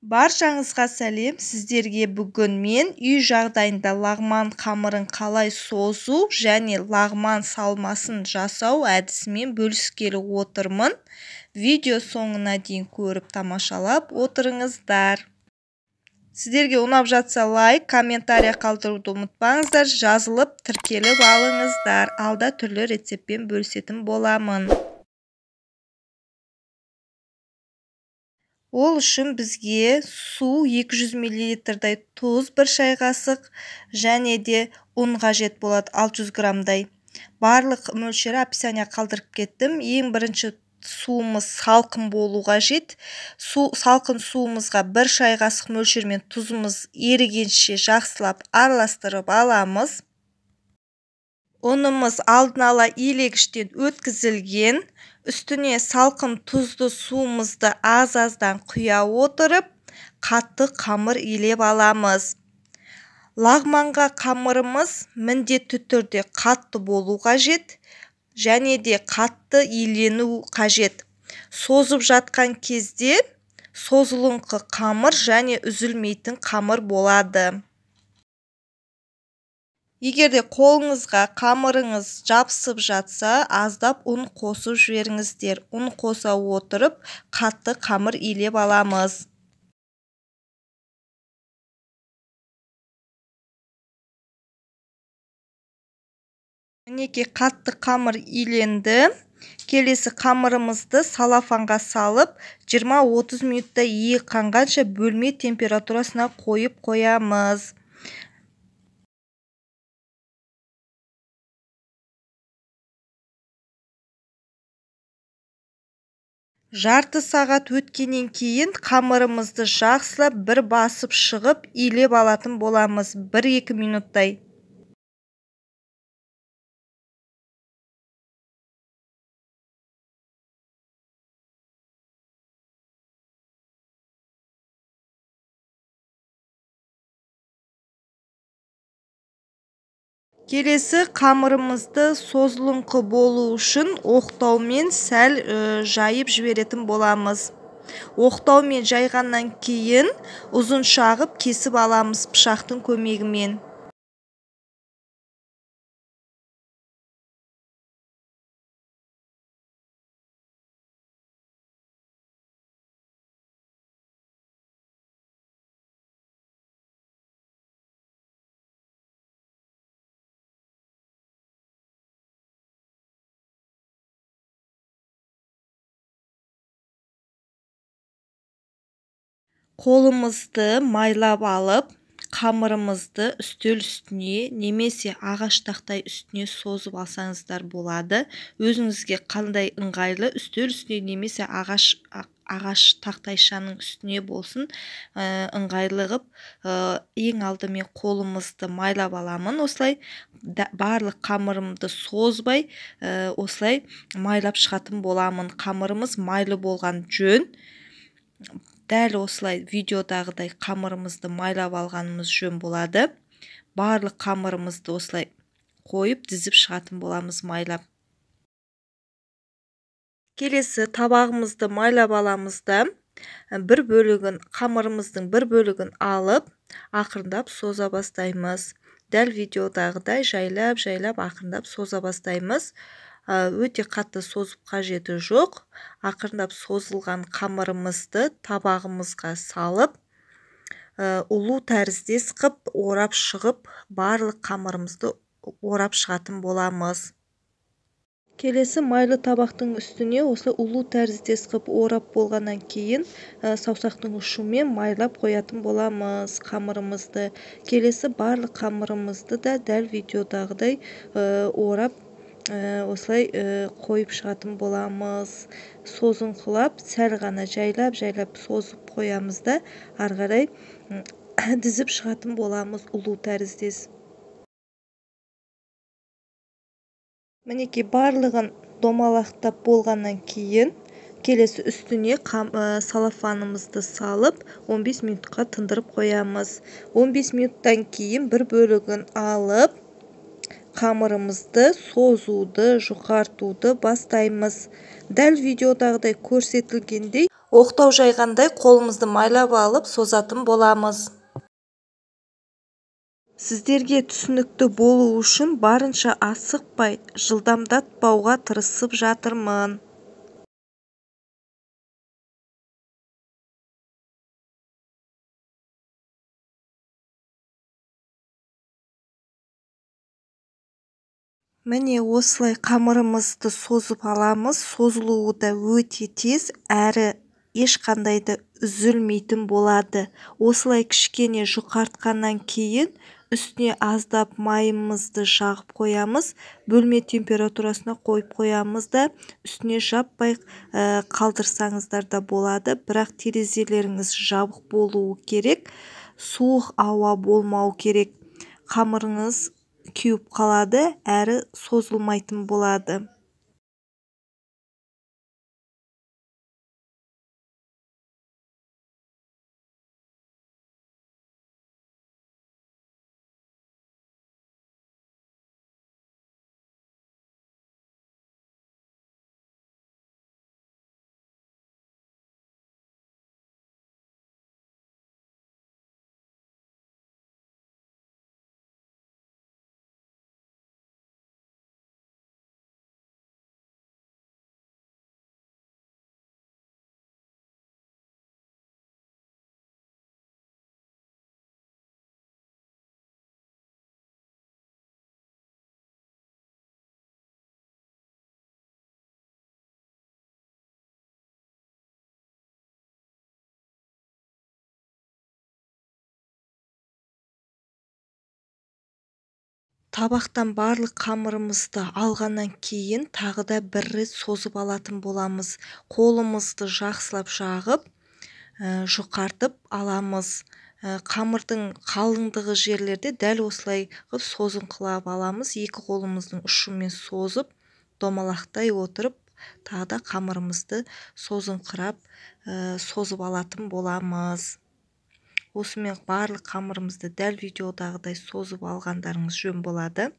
Баршаңызға сәлем. Сіздерге бүгін мен үй жағдайында лағман қамырын қалай созу және лағман салмасын жасау әдісімен бөліскелі отырмын. Видео соңына дейін көріп тамашалап отырыңыздар. Сіздерге ұнап жатса лайк, комментария қалдыруды ұмытпаңыздар. Жазылып, тіркеліп алыңыздар. Алда түрлі рецептпен бөлісетін боламын. Ол үшін бізге су 200 мл-дай, тұз 1 шай қасық және де ұн қажет болады 600 граммдай. Барлық мөлшері описание қалдырып кеттім. Ең бірінші суымыз салқын болу қажет. Салқын суымызға 1 шай қасық мөлшермен тұзымыз ерігенше жақсылап араластырып аламыз. Ұнымыз алдын ала илегіштен өткізілген. Үстіне салқын тұзды суымызды аз-аздан құя отырып, қатты қамыр илеп аламыз. Лағманға қамырымыз міндетті түрде қатты болу қажет және де қатты илену қажет. Созып жатқан кезде созылыңқы қамыр және үзілмейтін қамыр болады. Егерде қолыңызға қамырыңыз жабысып жатса, аздап ұн қосып жіберіңіздер. Ұн қоса отырып, қатты қамыр илеп аламыз. Мінекей қатты қамыр иленді. Келесі қамырымызды салафанға салып, 20-30 минутта иыққанғанша бөлме температурасына қойып қоямыз. Жарты сағат өткеннен кейін қамырымызды жақсылап бір басып шығып илеп алатын боламыз 1-2 минуттай. Келесі қамырымызды созылыңқы болу үшін оқтаумен сәл жайып жіберетін боламыз. Оқтаумен жайғаннан кейін ұзын шағып кесіп аламыз пышақтың көмегімен. Қолымызды майлап алып, қамырымызды үстел үстіне немесе ағаш тақтай үстіне созып алсаңыздар болады. Өзіңізге қандай ыңғайлы үстел үстіне немесе ағаш тақтайшаның үстіне болсын ыңғайлығып, ең алдымен қолымызды майлап аламын. Осылай барлық қамырымды созбай, осылай майлап шығатын боламын. Қамырымыз майлы болған жөн. Дәл осылай видеодағыдай қамырымызды майлап алғанымыз жөн болады. Барлық қамырымызды осылай қойып, дізіп шығатын боламыз майлап. Келесі табағымызды майлап аламыз да, қамырымыздың бір бөлігін алып, ақырындап соза бастаймыз. Дәл видеодағыдай жайлап ақырындап соза бастаймыз. Өте қатты созып қажеті жоқ. Ақырындап созылған қамырымызды табағымызға салып, ұлу тәріздес қып, орап шығып, барлық қамырымызды орап шығатын боламыз. Келесі майлы табақтың үстіне осылай ұлу тәріздес қып орап болғаннан кейін саусақтың ұшымен майлап қоятын боламыз қамырымызды. Келесі барлық қамырымызды да дәл видеодағыдай орап осылай қойып шығатын боламыз. Созыңқылап, сәл ғана жайлап созып қоямыз да, арғарай дізіп шығатын боламыз ұлу тәріздес. Мінекей барлығын домалақтап болғаннан кейін, келесі үстіне салафанымызды салып, 15 минутқа тындырып қоямыз. 15 минуттан кейін бір бөлігін алып, қамырымызды созуды, жұқартуды бастаймыз. Дәл видеодағыдай көрсетілгендей Оқтау жайғандай қолымызды майлап алып созатын боламыз. Сіздерге түсінікті болу үшін барынша асықпай, жылдамдатпауға тырысып жатырмын. Міне осылай қамырымызды созып аламыз. Созылуы да өте тез әрі ешқандай да үзілмейтін болады. Осылай кішкене жұқартқаннан кейін үстіне аздап майымызды жағып қоямыз. Бөлме температурасына қойып қоямыз да үстіне жаппай қалдырсаңыздар да болады. Бірақ терезелеріңіз жабық болуы керек. Суық ауа болмау керек. Қамырыңыз кеуіп қалады, әрі созылмайтын болады. Табақтан барлық қамырымызды алғаннан кейін тағы да бір рет созып алатын боламыз. Қолымызды жақсылап жағып, жұқартып аламыз. Қамырдың қалыңдығы жерлерде дәл осылай ғып созыңқылап аламыз. Екі қолымыздың ұшымен созып, домалақтай отырып, тағы да қамырымызды созыңқырап, созып алатын боламыз. Осымен барлық қамырымызды дәл видеодағыдай созып алғандарыңыз жөн болады.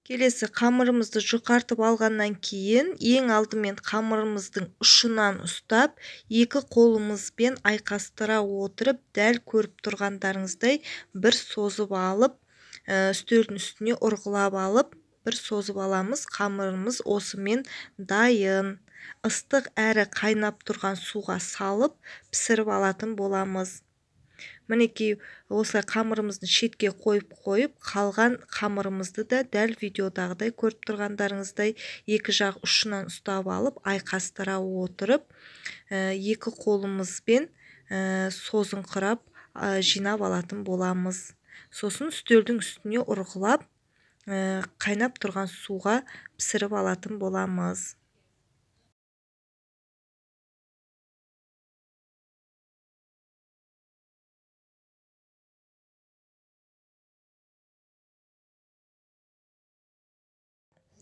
Келесі қамырымызды жұқартып алғаннан кейін ең алдымен қамырымыздың ұшынан ұстап, екі қолымызбен айқастыра отырып, дәл көріп тұрғандарыңыздай бір созып алып, үстелдің үстіне ұрғылап алып, бір созып аламыз. Қамырымыз осымен дайын. Ыстық әрі қайнап тұрған суға салып, пісіріп алатын боламыз. Мінекей осылай қамырымызды шетке қойып, қалған қамырымызды да дәл видеодағыдай көріп тұрғандарыңыздай екі жақ ұшынан ұстап алып, айқастыра отырып, екі қолымызбен созыңқырап жинап алатын боламыз. Сосын үстелдің үстіне ұрғылап, қайнап тұрған суға пісіріп алатын боламыз.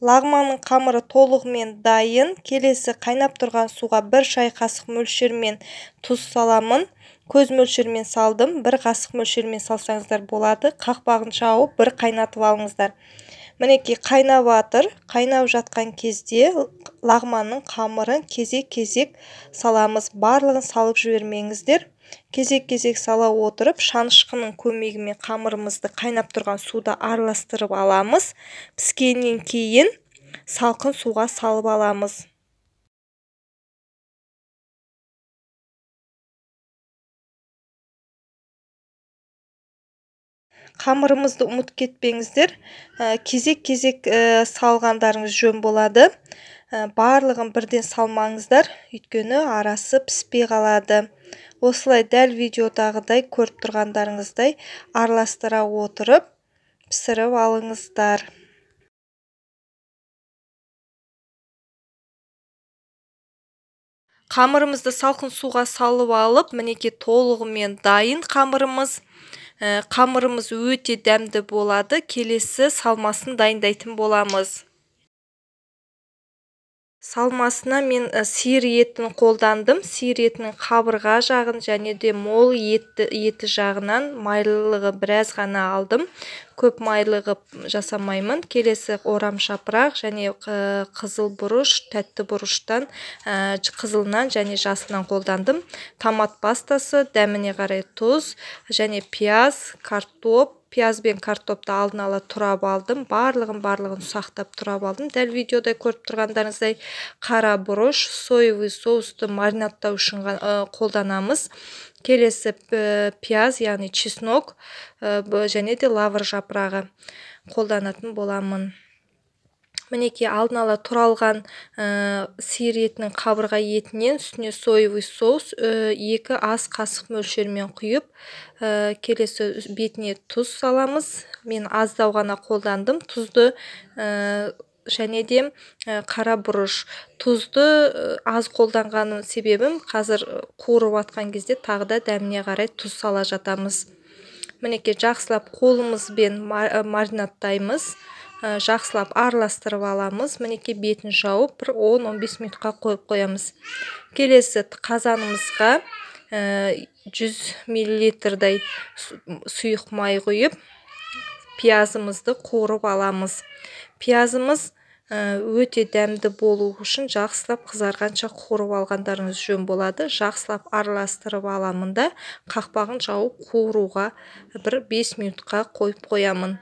Лағманның қамыры толығымен дайын. Келесі қайнап тұрған суға 1 шай қасық мөлшермен тұз саламын. Көз мөлшермен салдым. 1 қасық мөлшермен салсаңыздар болады. Қақпағын жауып 1 қайнатып алыңыздар. Мінекей қайнап жатыр. Қайнап жатқан кезде лағманның қамырын кезек-кезек саламыз. Барлығын салып жібермеңіздер. Кезек-кезек сала отырып, шанышқының көмегімен қамырымызды қайнап тұрған суда араластырып аламыз. Піскеннен кейін салқын суға салып аламыз. Қамырымызды ұмыт кетпеңіздер. Кезек-кезек салғандарыңыз жөн болады. Барлығын бірден салмаңыздар, өйткені арасы піспей қалады. Осылай дәл видеодағыдай көріп тұрғандарыңыздай араластыра отырып, пісіріп алыңыздар. Қамырымызды салқын суға салып алып, мінекей толығымен дайын қамырымыз. Қамырымыз өте дәмді болады. Келесі салмасын дайындайтын боламыз. Салмасына мен сиыр етін қолдандым. Сиыр етінің қабырға жағын және де мол еті жағынан майлылығы біраз ғана алдым. Көп майлығы жасамаймын. Келесі орам жапырақ және қызыл бұрыш, тәтті бұрыштан, қызылынан және жасынан қолдандым. Томат пастасы, дәміне қарай тұз және пияз, картоп. Пияз бен картопты алдын ала турап алдым. Барлығын ұсақтап турап алдым. Дәл видеода көріп тұрғандарыңыздай қара бұрыш, соевый соусты маринадтау үшін қолданамыз. Келесі пияз, яғни чеснок және де лавр жапырағы қолданатын боламын. Мінекей алдын ала туралған сиыр етінің қабырға етінен үстіне соевый соус 2 ас қасық мөлшермен құйып, келесі бетіне тұз саламыз. Мен аздау ғана қолдандым. Тұзды және де қара бұрыш. Тұзды аз қолданғаным себебім қазір қуырып атқан кезде тағы да дәміне қарай тұз сала жатамыз. Мінекей жақсылап қолымызбен маринадтаймыз. Жақсылап араластырып аламыз. Мінекей бетін жауып 10-15 минутқа қойып қоямыз. Келесі қазанымызға 100 мл сұйық май құйып, пиязымызды қуырып аламыз. Пиязымыз өте дәмді болу үшін жақсылап қызарғанша қуырып алғандарыңыз жөн болады. Жақсылап араластырып аламын да қақпағын жауып қуыруға 5 минутқа қойып қоямын.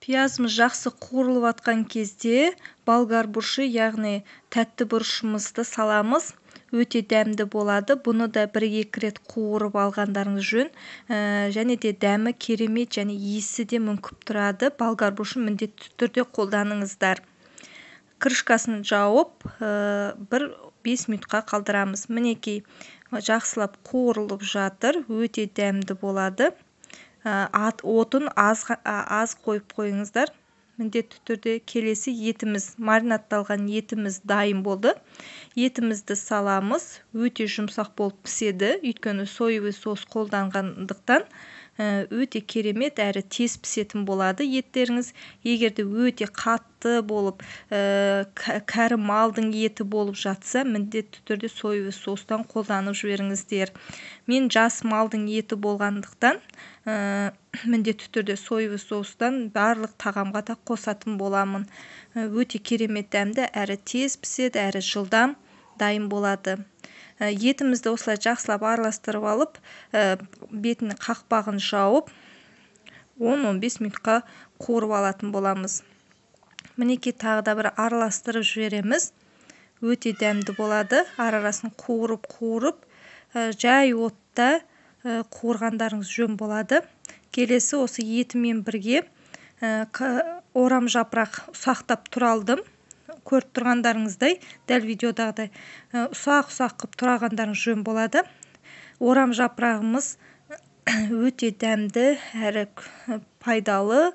Пиязымыз жақсы қуырылып атқан кезде болгар бұрышы, яғни тәтті бұрышымызды саламыз. Өте дәмді болады. Бұны да 1-2 рет қуырып алғандарыңыз жөн. Және де дәмі керемет және иісі де мүңкіп тұрады. Болгар бұрышын міндетті түрде қолданыңыздар. Крышкасын жауып 5 минутқа қалдырамыз. Мінекей жақсылап қуырылып жатыр. Өте дәмді болады. Отын аз қойып қойыңыздар. Міндетті түрде. Келесі етіміз, маринадталған етіміз дайын болды. Етімізді саламыз. Өте жұмсақ болып піседі. Өйткені соевый соус қолданғандықтан өте керемет әрі тез пісетін болады еттеріңіз. Егерде өте қатты болып, кәрі малдың еті болып жатса, міндетті түрде соевый соустан қолданып жіберіңіздер. Мен жас малдың еті болғандықтан міндетті түрде соевый соустан барлық тағамға да қосатын боламын. Өте керемет дәмді, әрі тез піседі, әрі жылдам дайын болады. Етімізді осылай жақсылап араластырып алып, бетінің қақпағын жауып 10-15 минутқа қуырып алатын боламыз. Мінекей тағы да бір араластырып жібереміз. Өте дәмді болады. Арасын қуырып, жай отта қуырғандарыңыз жөн болады. Келесі осы етімен бірге орам жапырақ ұсақтап туралдым. Көріп тұрғандарыңыздай, дәл видеодағыдай ұсақ қып турағандарыңыз жөн болады. Орам жапырағымыз өте дәмді әрі пайдалы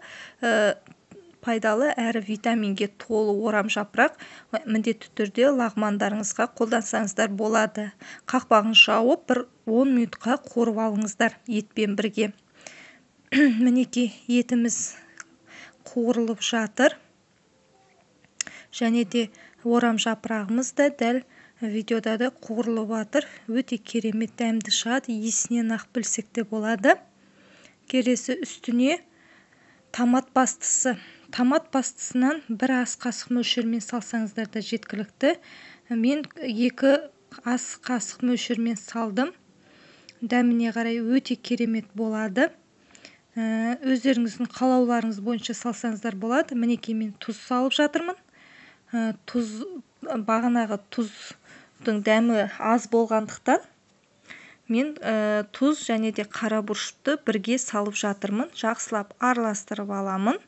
әрі витаминге толы орам жапырақ. Міндетті түрде лағмандарыңызға қолдансаңыздар болады. Қақпағын жауып 10 минутқа қуырып алыңыздар етпен бірге. Мінекей етіміз қуырылып жатыр. Және де орам жапырағымыз да дәл видеода да қуырылып жатыр. Өте керемет дәмді шығады. Иісінен ақ білсек те болады. Келесі үстіне томат пастасы. Томат пастасынан 1 ас қасық мөлшермен салсаңыздар да жеткілікті. Мен 2 ас қасық мөлшермен салдым. Дәміне қарай өте керемет болады. Өздеріңіздің қалауларыңыз бойынша салсаңыздар болады. Мінекей мен тұз салып жатырмын. Бағанағы тұздың дәмі аз болғандықтан мен тұз және де қара бұрышты бірге салып жатырмын. Жақсылап араластырып аламын.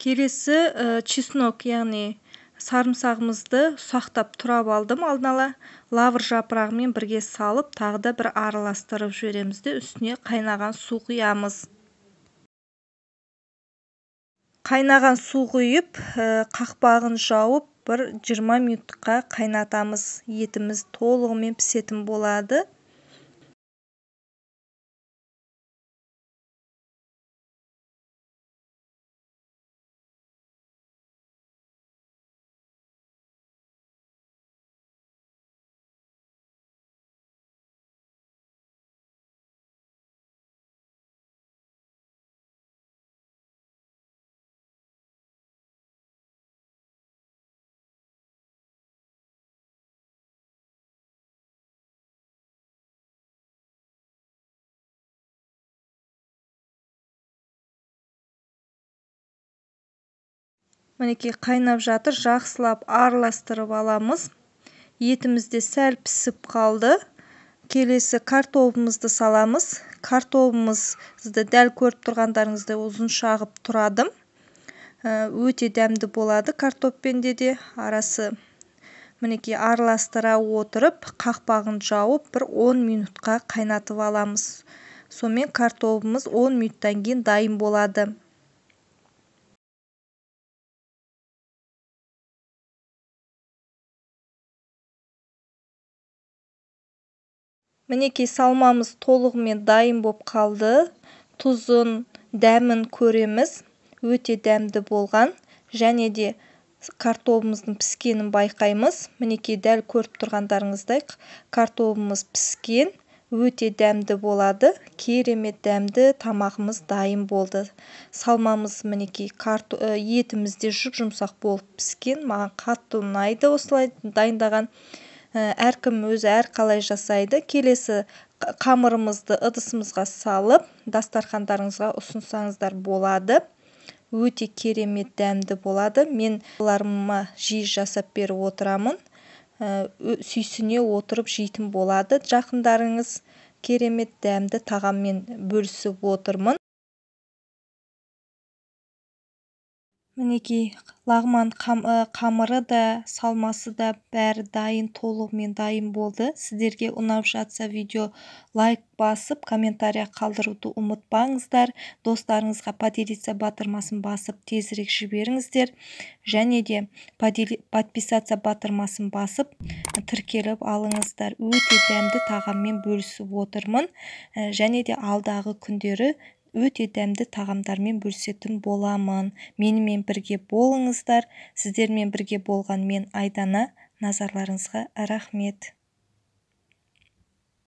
Келесі чеснок, яғни сарымсағымызды ұсақтап турап алдым алдын ала. Лавр жапырағымен бірге салып, тағы да бір араластырып жібереміз де үстіне қайнаған су құямыз. Қайнаған су құйып, қақпағын жауып, бір 20 минутқа қайнатамыз. Етіміз толығымен пісетін болады. Мінекей қайнап жатыр, жақсылап араластырып аламыз. Етімізде сәл пісіп қалды. Келесі картобымызды саламыз. Картобымызды дәл көріп тұрғандарыңыздай ұзын шағып тұрадым. Өте дәмді болады картоппен де. Арасы мінекей араластыра отырып, қақпағын жауып, бір 10 минутқа қайнатып аламыз. Сонымен картобымыз 10 минуттан кейін дайын болады. Мінекей салмамыз толығымен дайын боп қалды. Тұзын, дәмін көреміз. Өте дәмді болған. Және де картобымыздың піскенін байқаймыз. Мінекей дәл көріп тұрғандарыңыздай картобымыз піскен. Өте дәмді болады. Керемет дәмді тамағымыз дайын болды. Салмамыз мінекей етімізде жұп-жұмсақ болып піскен. Маған қатты ұнайды осылай дайындаған. Әркім өзі әрқалай жасайды. Келесі қамырымызды ыдысымызға салып, дастархандарыңызға ұсынсаңыздар болады. Өте керемет дәмді болады. Мен балаларыма жиі жасап беріп отырамын. Сүйсіне отырып жейтін болады. Жақындарыңыз керемет дәмді тағаммен бөлісіп отырмын. Мінекей лағман қамыры да, салмасы да бәрі дайын, толығымен дайын болды. Сіздерге ұнап жатса видео лайк басып, комментария қалдыруды ұмытпаңыздар. Достарыңызға поделиться батырмасын басып тезірек жіберіңіздер. Және де подписаться батырмасын басып тіркеліп алыңыздар. Өте дәмді тағаммен бөлісіп отырмын. Және де алдағы күндері өте дәмді тағамдармен бөлісетін боламын. Менімен бірге болыңыздар. Сіздермен бірге болған мен Айдана. Назарларыңызға рахмет.